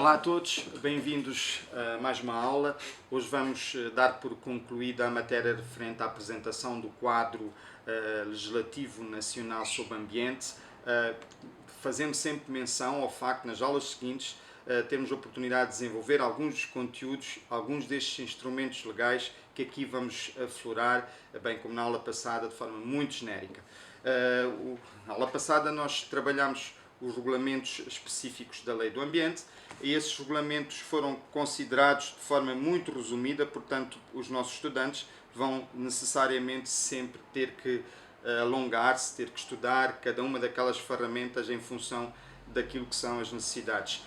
Olá a todos, bem-vindos a mais uma aula. Hoje vamos dar por concluída a matéria referente à apresentação do quadro legislativo nacional sobre ambiente, fazendo sempre menção ao facto que nas aulas seguintes temos a oportunidade de desenvolver alguns dos conteúdos, alguns destes instrumentos legais que aqui vamos aflorar, bem como na aula passada, de forma muito genérica. Na aula passada nós trabalhamos os regulamentos específicos da Lei do Ambiente e esses regulamentos foram considerados de forma muito resumida, portanto os nossos estudantes vão necessariamente sempre ter que alongar-se, ter que estudar cada uma daquelas ferramentas em função daquilo que são as necessidades.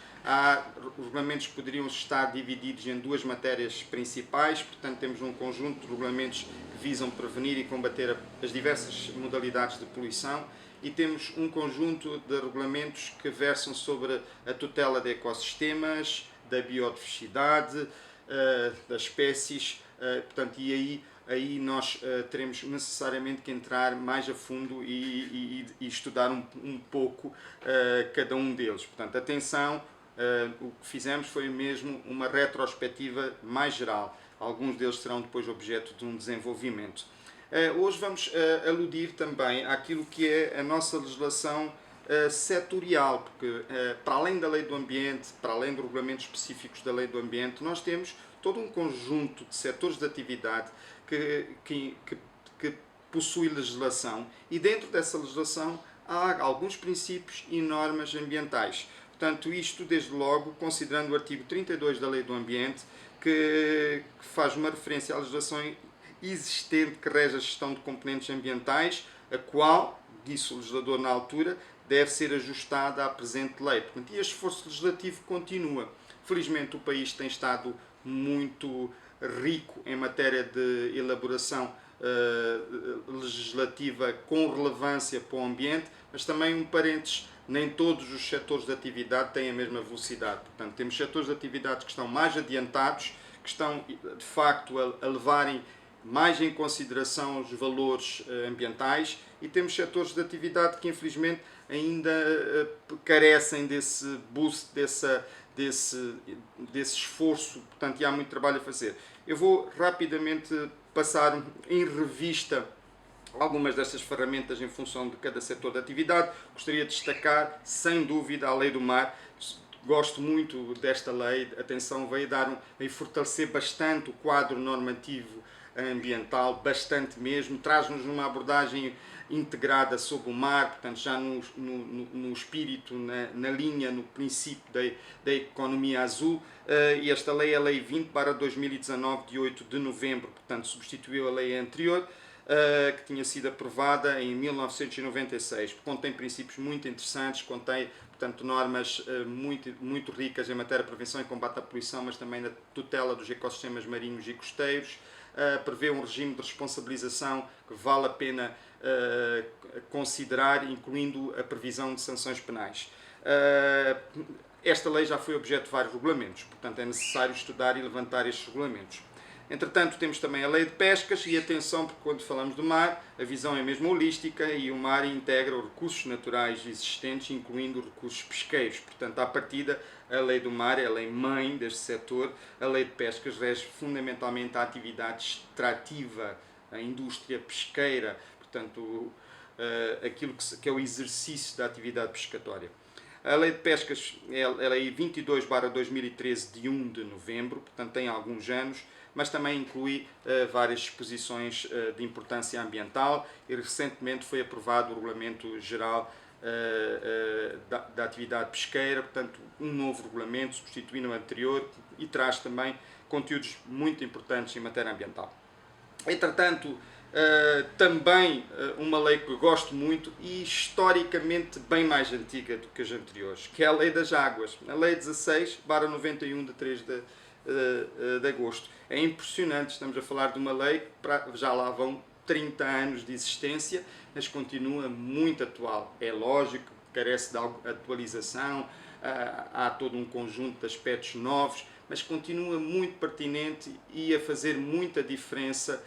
Os regulamentos poderiam estar divididos em duas matérias principais, portanto temos um conjunto de regulamentos que visam prevenir e combater as diversas modalidades de poluição e temos um conjunto de regulamentos que versam sobre a tutela de ecossistemas, da biodiversidade, das espécies, portanto, e aí nós teremos necessariamente que entrar mais a fundo e estudar um pouco cada um deles. Portanto, atenção, o que fizemos foi mesmo uma retrospectiva mais geral. Alguns deles serão depois objeto de um desenvolvimento. Hoje vamos aludir também àquilo que é a nossa legislação setorial, porque para além da Lei do Ambiente, para além dos regulamentos específicos da Lei do Ambiente, nós temos todo um conjunto de setores de atividade que possui legislação e dentro dessa legislação há alguns princípios e normas ambientais. Portanto, isto desde logo, considerando o artigo 32 da Lei do Ambiente, que faz uma referência à legislação existente que rege a gestão de componentes ambientais, a qual, disse o legislador na altura, deve ser ajustada à presente lei. Portanto, e este esforço legislativo continua. Felizmente o país tem estado muito rico em matéria de elaboração legislativa com relevância para o ambiente, mas também um parênteses, nem todos os setores de atividade têm a mesma velocidade. Portanto, temos setores de atividade que estão mais adiantados, que estão de facto a levarem mais em consideração os valores ambientais e temos setores de atividade que infelizmente ainda carecem desse boost, desse esforço, portanto, e há muito trabalho a fazer. Eu vou rapidamente passar em revista algumas destas ferramentas em função de cada setor de atividade. Gostaria de destacar, sem dúvida, a Lei do Mar. Gosto muito desta lei, atenção, veio fortalecer bastante o quadro normativo ambiental, bastante mesmo, traz-nos uma abordagem integrada sobre o mar, portanto já no espírito, na linha, no princípio da economia azul, e esta lei é a Lei 20/2019, de 8 de novembro, portanto substituiu a lei anterior, que tinha sido aprovada em 1996, contém princípios muito interessantes, contém, portanto, normas muito ricas em matéria de prevenção e combate à poluição, mas também na tutela dos ecossistemas marinhos e costeiros, prevê um regime de responsabilização que vale a pena considerar, incluindo a previsão de sanções penais. Esta lei já foi objeto de vários regulamentos, portanto é necessário estudar e levantar estes regulamentos. Entretanto, temos também a Lei de Pescas e atenção, porque quando falamos do mar, a visão é mesmo holística e o mar integra os recursos naturais existentes, incluindo os recursos pesqueiros. Portanto, à partida, a Lei do Mar é a lei mãe deste setor. A Lei de Pescas rege fundamentalmente a atividade extrativa, a indústria pesqueira, portanto, aquilo que é o exercício da atividade pescatória. A Lei de Pescas é a Lei 22/2013, de 1 de novembro, portanto tem alguns anos, mas também inclui várias disposições de importância ambiental e recentemente foi aprovado o Regulamento Geral da Atividade Pesqueira, portanto um novo regulamento substituindo o anterior e traz também conteúdos muito importantes em matéria ambiental. Entretanto, também uma lei que gosto muito e historicamente bem mais antiga do que as anteriores, que é a Lei das Águas, a Lei 16/91, de 3 de agosto. É impressionante, estamos a falar de uma lei que já lá vão 30 anos de existência, mas continua muito atual. É lógico, carece de atualização, há todo um conjunto de aspectos novos, mas continua muito pertinente e a fazer muita diferença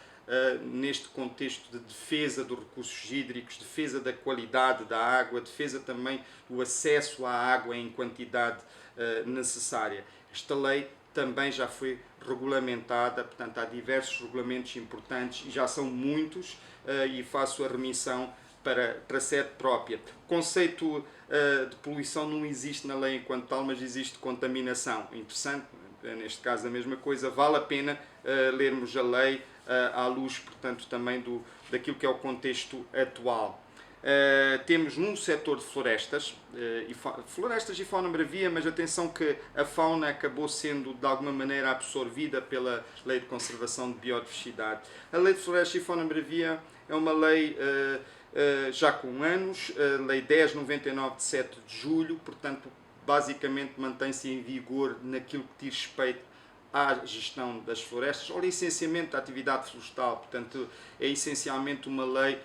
neste contexto de defesa dos recursos hídricos, defesa da qualidade da água, defesa também do acesso à água em quantidade necessária. Esta lei também já foi regulamentada, portanto há diversos regulamentos importantes e já são muitos, e faço a remissão para sede própria. O conceito de poluição não existe na lei enquanto tal, mas existe contaminação. Interessante, neste caso a mesma coisa, vale a pena lermos a lei à luz, portanto, também daquilo que é o contexto atual. Temos no setor de florestas, florestas e fauna bravia, mas atenção que a fauna acabou sendo de alguma maneira absorvida pela Lei de Conservação de Biodiversidade. A Lei de Florestas e Fauna bravia é uma lei já com anos, a Lei 1099 de 7 de julho, portanto, basicamente mantém-se em vigor naquilo que diz respeito à gestão das florestas, ao licenciamento da atividade florestal. Portanto, é essencialmente uma lei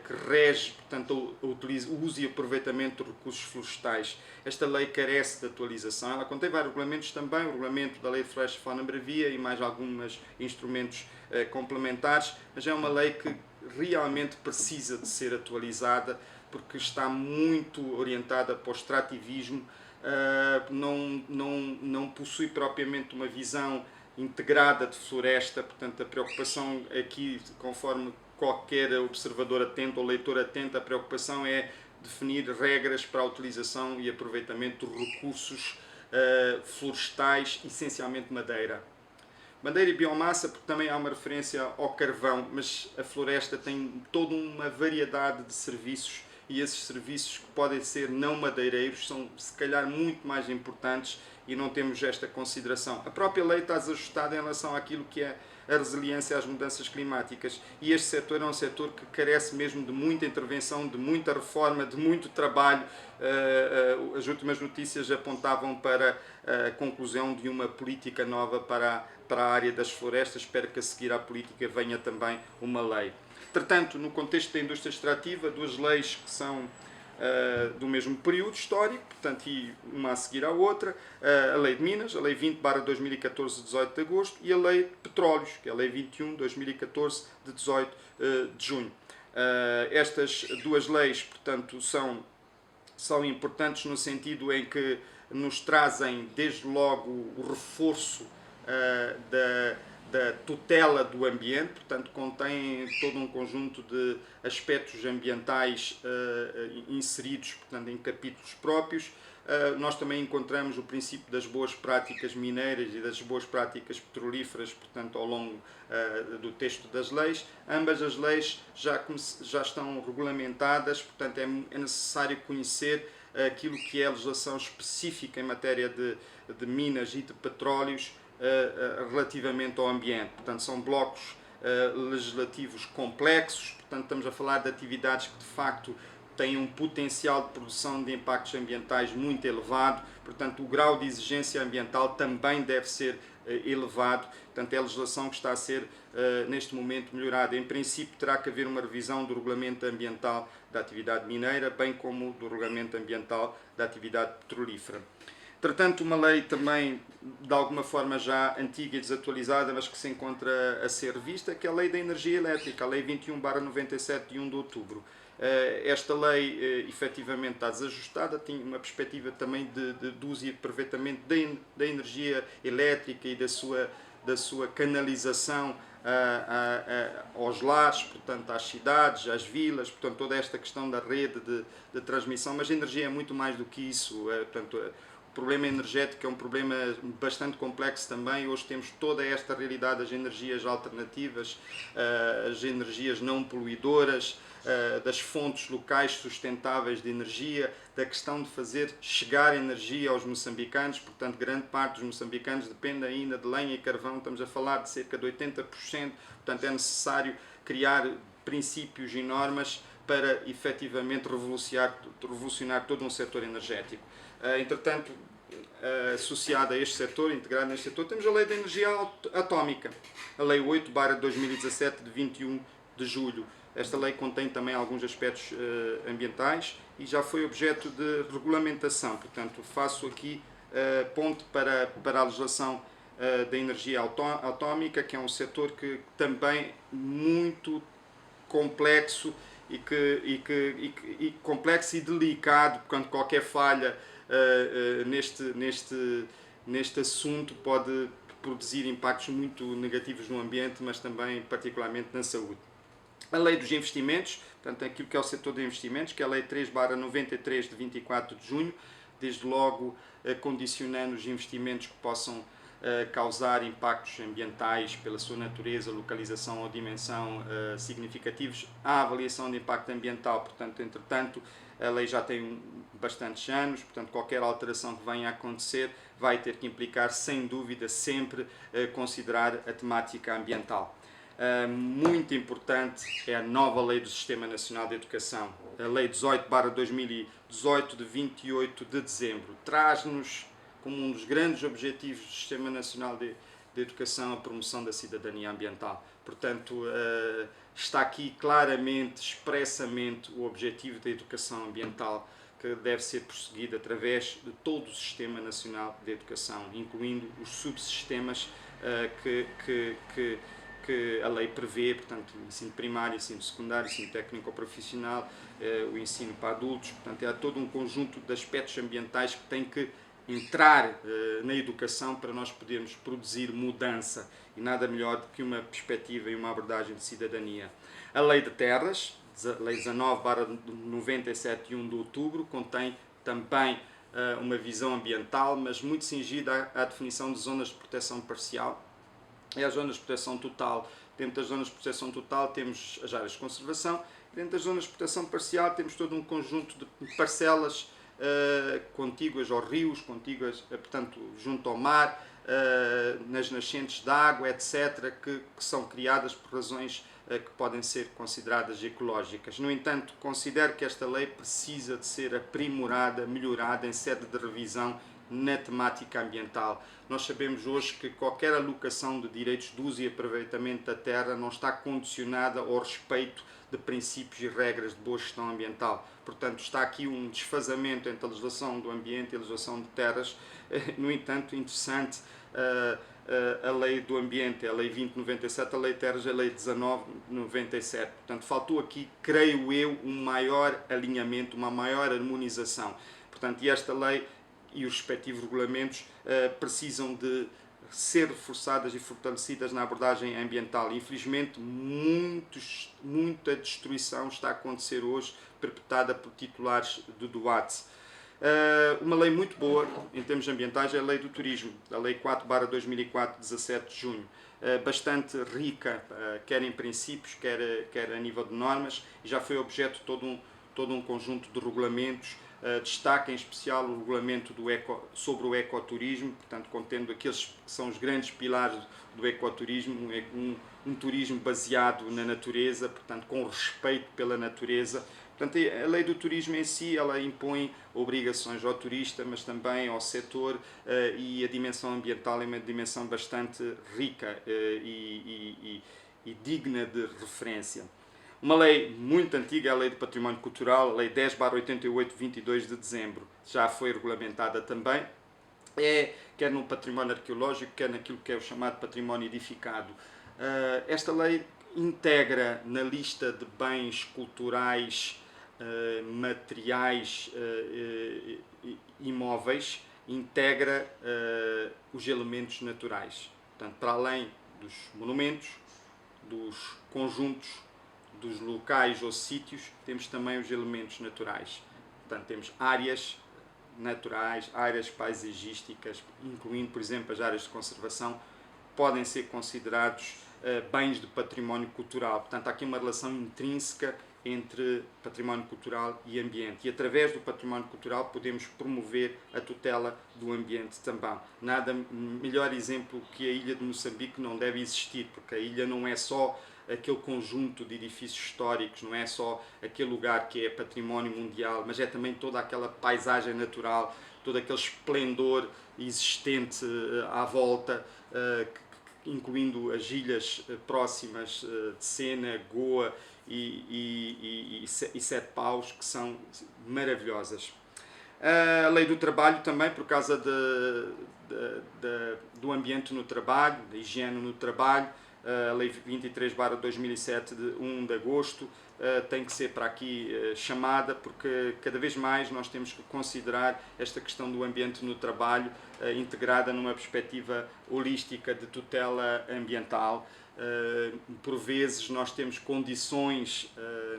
que rege, portanto, o uso e aproveitamento dos recursos florestais. Esta lei carece de atualização. Ela contém vários regulamentos também, o regulamento da Lei de Florestas e Fauna bravia e mais alguns instrumentos complementares, mas é uma lei que realmente precisa de ser atualizada porque está muito orientada para o extrativismo. Não possui propriamente uma visão integrada de floresta, portanto a preocupação aqui, conforme qualquer observador atento ou leitor atento, a preocupação é definir regras para a utilização e aproveitamento de recursos florestais, essencialmente madeira. Madeira e biomassa, porque também há uma referência ao carvão, mas a floresta tem toda uma variedade de serviços e esses serviços que podem ser não madeireiros são se calhar muito mais importantes e não temos esta consideração. A própria lei está desajustada em relação àquilo que é a resiliência às mudanças climáticas e este setor é um setor que carece mesmo de muita intervenção, de muita reforma, de muito trabalho. As últimas notícias apontavam para a conclusão de uma política nova para a área das florestas. Espero que a seguir à política venha também uma lei. Entretanto, no contexto da indústria extrativa, duas leis que são do mesmo período histórico, portanto, e uma a seguir à outra, a Lei de Minas, a Lei 20/2014 de 18 de agosto, e a Lei de Petróleos, que é a Lei 21/2014 de 18 de junho. Estas duas leis, portanto, são importantes no sentido em que nos trazem, desde logo, o reforço da tutela do ambiente, portanto contém todo um conjunto de aspectos ambientais inseridos, portanto, em capítulos próprios. Nós também encontramos o princípio das boas práticas mineiras e das boas práticas petrolíferas, portanto, ao longo do texto das leis. Ambas as leis já estão regulamentadas, portanto é necessário conhecer aquilo que é a legislação específica em matéria de minas e de petróleos relativamente ao ambiente. Portanto, são blocos legislativos complexos, portanto estamos a falar de atividades que de facto têm um potencial de produção de impactos ambientais muito elevado, portanto o grau de exigência ambiental também deve ser elevado, portanto é a legislação que está a ser neste momento melhorada. Em princípio terá que haver uma revisão do regulamento ambiental da atividade mineira, bem como do regulamento ambiental da atividade petrolífera. Entretanto, uma lei também, de alguma forma já antiga e desatualizada, mas que se encontra a ser revista, que é a Lei da Energia Elétrica, a Lei 21/97 de 1 de outubro. Esta lei, efetivamente, está desajustada, tinha uma perspectiva também de uso e aproveitamento da energia elétrica e da sua canalização aos lares, portanto, às cidades, às vilas, portanto, toda esta questão da rede de transmissão, mas a energia é muito mais do que isso, portanto, o problema energético é um problema bastante complexo também. Hoje temos toda esta realidade das energias alternativas, as energias não poluidoras, das fontes locais sustentáveis de energia, da questão de fazer chegar energia aos moçambicanos. Portanto, grande parte dos moçambicanos depende ainda de lenha e carvão, estamos a falar de cerca de 80%, portanto é necessário criar princípios e normas para efetivamente revolucionar todo um setor energético. Entretanto, associada a este setor, integrada neste setor, temos a Lei da Energia Atómica, a Lei 8/2017 de 21 de julho. Esta lei contém também alguns aspectos ambientais e já foi objeto de regulamentação, portanto faço aqui ponto para a legislação da energia atómica, que é um setor que também muito complexo e complexo e delicado, portanto qualquer falha neste assunto pode produzir impactos muito negativos no ambiente, mas também particularmente na saúde. A lei dos investimentos, portanto aquilo que é o setor de investimentos, que é a lei 3/93 de 24 de junho, desde logo condicionando os investimentos que possam causar impactos ambientais pela sua natureza, localização ou dimensão significativos à avaliação de impacto ambiental. Portanto, entretanto, a lei já tem bastantes anos, portanto, qualquer alteração que venha a acontecer vai ter que implicar, sem dúvida, sempre considerar a temática ambiental. Muito importante é a nova lei do Sistema Nacional de Educação, a Lei 18/2018, de 28 de dezembro. Traz-nos como um dos grandes objetivos do Sistema Nacional de Educação a promoção da cidadania ambiental. Portanto, está aqui claramente, expressamente, o objetivo da educação ambiental que deve ser perseguido através de todo o Sistema Nacional de Educação, incluindo os subsistemas que a lei prevê, portanto, o ensino primário, ensino secundário, ensino técnico ou profissional, o ensino para adultos. Portanto, há todo um conjunto de aspectos ambientais que tem que entrar na educação para nós podermos produzir mudança, e nada melhor do que uma perspectiva e uma abordagem de cidadania. A Lei de Terras, Lei 19/97 de 1 de outubro, contém também uma visão ambiental, mas muito cingida à definição de zonas de proteção parcial e às zonas de proteção total. Dentro das zonas de proteção total temos as áreas de conservação, dentro das zonas de proteção parcial temos todo um conjunto de parcelas contíguas aos rios, contíguas, portanto, junto ao mar, nas nascentes de água, etc., que são criadas por razões que podem ser consideradas ecológicas. No entanto, considero que esta lei precisa de ser aprimorada, melhorada em sede de revisão na temática ambiental. Nós sabemos hoje que qualquer alocação de direitos de uso e aproveitamento da terra não está condicionada ao respeito de princípios e regras de boa gestão ambiental. Portanto, está aqui um desfazamento entre a legislação do ambiente e a legislação de terras. No entanto, interessante, a lei do ambiente, a lei 20/97, a lei de terras, a lei 19/97. Portanto, faltou aqui, creio eu, um maior alinhamento, uma maior harmonização. Portanto, e esta lei e os respectivos regulamentos precisam de ser reforçadas e fortalecidas na abordagem ambiental. Infelizmente, muita destruição está a acontecer hoje, perpetrada por titulares do DUAT. Uma lei muito boa em termos ambientais é a Lei do Turismo, a Lei 4/2004, 17 de junho. Bastante rica, quer em princípios, quer a nível de normas, e já foi objeto de todo um conjunto de regulamentos. Destaca em especial o regulamento sobre o ecoturismo, portanto, contendo aqueles que são os grandes pilares do ecoturismo, um turismo baseado na natureza, portanto, com respeito pela natureza. Portanto, a lei do turismo em si, ela impõe obrigações ao turista, mas também ao setor, e a dimensão ambiental é uma dimensão bastante rica e digna de referência. Uma lei muito antiga é a Lei do Património Cultural, a Lei 10/88, 22 de dezembro, já foi regulamentada também, quer no património arqueológico, quer naquilo que é o chamado património edificado. Esta lei integra na lista de bens culturais, materiais, imóveis, integra os elementos naturais. Portanto, para além dos monumentos, dos conjuntos, dos locais ou sítios, temos também os elementos naturais. Portanto, temos áreas naturais, áreas paisagísticas, incluindo, por exemplo, as áreas de conservação, podem ser considerados bens de património cultural. Portanto, há aqui uma relação intrínseca entre património cultural e ambiente. E através do património cultural podemos promover a tutela do ambiente também. Nada melhor exemplo que a ilha de Moçambique não deve existir, porque a ilha não é só aquele conjunto de edifícios históricos, não é só aquele lugar que é património mundial, mas é também toda aquela paisagem natural, todo aquele esplendor existente à volta, incluindo as ilhas próximas de Sena, Goa e Sete Paus, que são maravilhosas. A lei do trabalho também, por causa do ambiente no trabalho, da higiene no trabalho, a lei 23/2007 de 1 de agosto tem que ser para aqui chamada, porque cada vez mais nós temos que considerar esta questão do ambiente no trabalho integrada numa perspectiva holística de tutela ambiental. Por vezes nós temos condições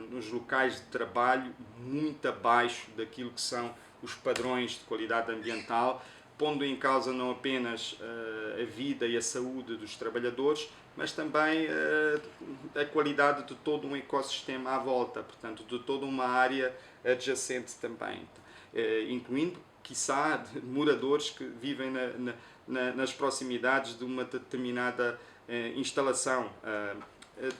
nos locais de trabalho muito abaixo daquilo que são os padrões de qualidade ambiental, pondo em causa não apenas a vida e a saúde dos trabalhadores, mas também a qualidade de todo um ecossistema à volta, portanto, de toda uma área adjacente também, incluindo, quiçá, moradores que vivem nas proximidades de uma determinada instalação.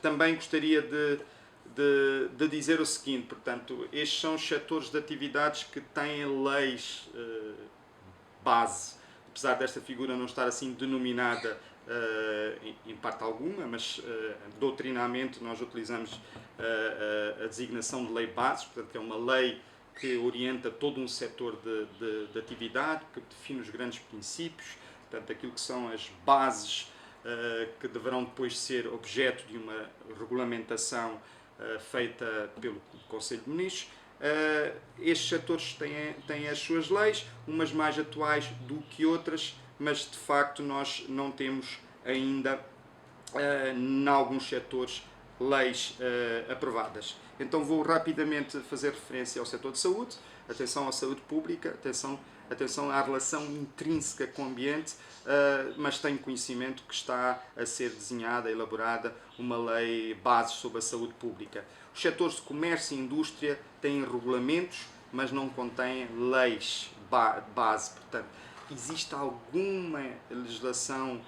Também gostaria de dizer o seguinte, portanto, estes são os setores de atividades que têm leis base, apesar desta figura não estar assim denominada em parte alguma, mas doutrinamente nós utilizamos a designação de lei base, portanto é uma lei que orienta todo um setor de atividade, que define os grandes princípios, portanto aquilo que são as bases que deverão depois ser objeto de uma regulamentação feita pelo Conselho de Ministros. Estes setores têm as suas leis, umas mais atuais do que outras, mas de facto nós não temos ainda, em alguns setores, leis aprovadas. Então vou rapidamente fazer referência ao setor de saúde, atenção à saúde pública, atenção à relação intrínseca com o ambiente, mas tenho conhecimento que está a ser desenhada, elaborada, uma lei base sobre a saúde pública. Os setores de comércio e indústria têm regulamentos, mas não contêm leis base. Portanto, existe alguma legislação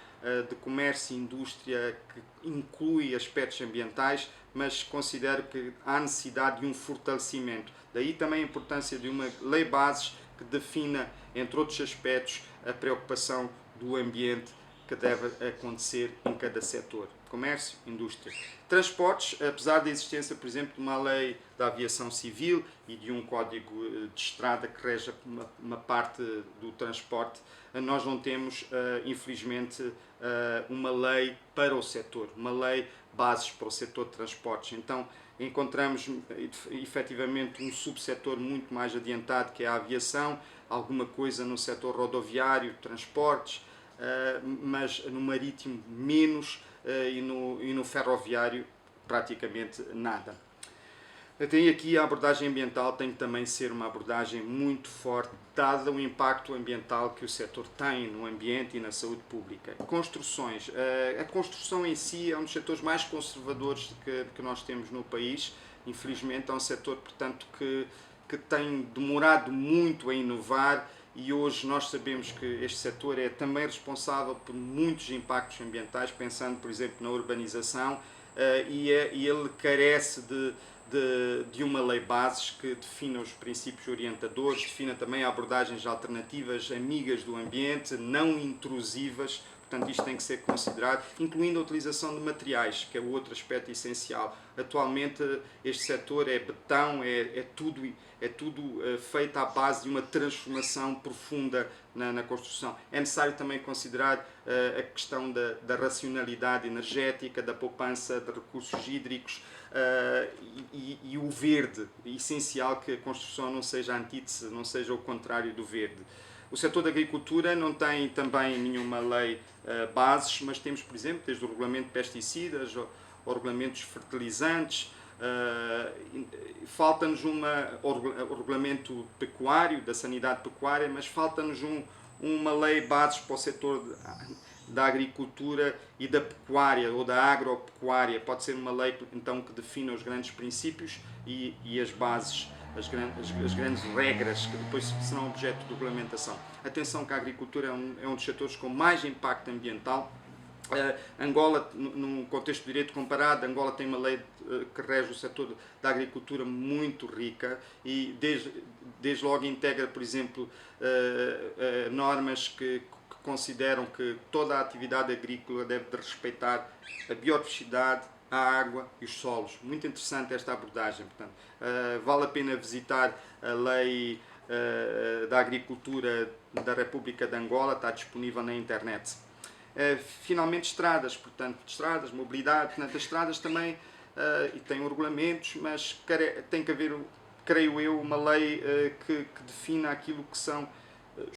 de comércio e indústria que inclui aspectos ambientais, mas considero que há necessidade de um fortalecimento. Daí também a importância de uma lei base que defina, entre outros aspectos, a preocupação do ambiente que deve acontecer em cada setor. Comércio, indústria. Transportes, apesar da existência, por exemplo, de uma lei da aviação civil e de um código de estrada que rege uma parte do transporte, nós não temos, infelizmente, uma lei para o setor, uma lei bases para o setor de transportes. Então, encontramos efetivamente um subsetor muito mais adiantado, que é a aviação, alguma coisa no setor rodoviário, transportes, mas no marítimo menos, e no ferroviário praticamente nada. Tem aqui a abordagem ambiental, tem que também ser uma abordagem muito forte, dado o impacto ambiental que o setor tem no ambiente e na saúde pública. Construções. A construção em si é um dos setores mais conservadores que nós temos no país. Infelizmente é um setor, portanto, que tem demorado muito a inovar, e hoje nós sabemos que este setor é também responsável por muitos impactos ambientais, pensando, por exemplo, na urbanização, e ele carece de uma lei bases que defina os princípios orientadores, defina também abordagens alternativas, amigas do ambiente, não intrusivas. Portanto, isto tem que ser considerado, incluindo a utilização de materiais, que é o outro aspecto essencial. Atualmente, este setor é betão, é tudo feito à base de uma transformação profunda na construção. É necessário também considerar a questão da racionalidade energética, da poupança de recursos hídricos, e o verde. É essencial que a construção não seja antítese, não seja o contrário do verde. O setor da agricultura não tem também nenhuma lei bases, mas temos, por exemplo, desde o regulamento de pesticidas, ou regulamentos fertilizantes. Falta-nos o regulamento pecuário, da sanidade pecuária, mas falta-nos uma lei bases para o setor da agricultura e da pecuária, ou da agropecuária. Pode ser uma lei, então, que defina os grandes princípios e as bases, as grandes regras que depois serão objeto de regulamentação. Atenção que a agricultura é um dos setores com mais impacto ambiental. Angola, num contexto de direito comparado, Angola tem uma lei que rege o setor da agricultura muito rica, e desde logo integra, por exemplo, normas que consideram que toda a atividade agrícola deve respeitar a biodiversidade, a água e os solos. Muito interessante esta abordagem. Portanto, vale a pena visitar a lei da Agricultura da República de Angola, está disponível na internet. Finalmente, estradas, portanto, estradas, mobilidade, portanto, as estradas também e têm regulamentos, mas tem que haver, creio eu, uma lei que defina aquilo que são